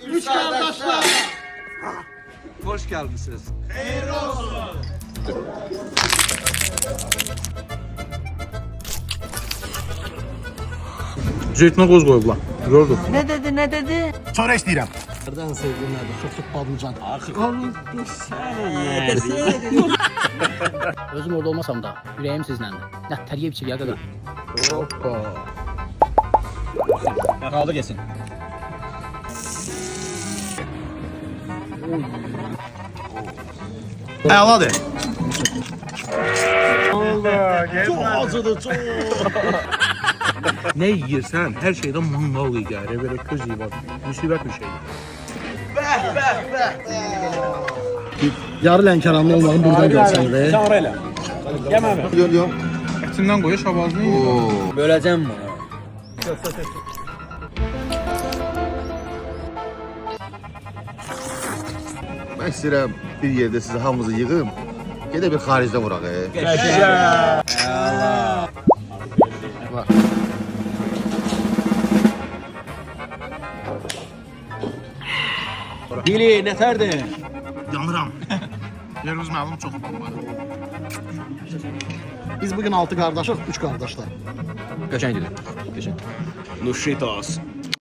Bizler üç kardeşler. Hoş gelmişsiniz. Zeytinə qoz qoyublar. Gördüm. Ne dedi? Sonra istəyirəm. Nereden sevdin nerede? Çokluk patlıcan. Özüm orada olmasam da yüreğim sizlendi. Ne terbiye biçir ya kadar. Hoppa. Kaldı kesin. Əladır. Ne yiyirsən, hər şeydən manqal iyi gəlir. Belə köz iyi var. Müsibət bir şeydir. Yarı Lənkəranlı olmağın buradan görsən de. Sen orayla. Yemem. Ətindən qoya şabazını yiyir. Böleceğim mi? Mən istəyirəm bir yerdə sizi hamınızı yığım. Gedə bir xaricdə vuraq. Bili neterdi? Yanıram. Yerimiz məlum çox bomba. Biz bugün 6 kardeşiz, 3 kardeşler. Kaçan gidiyor? Kaçan. Nuşitos.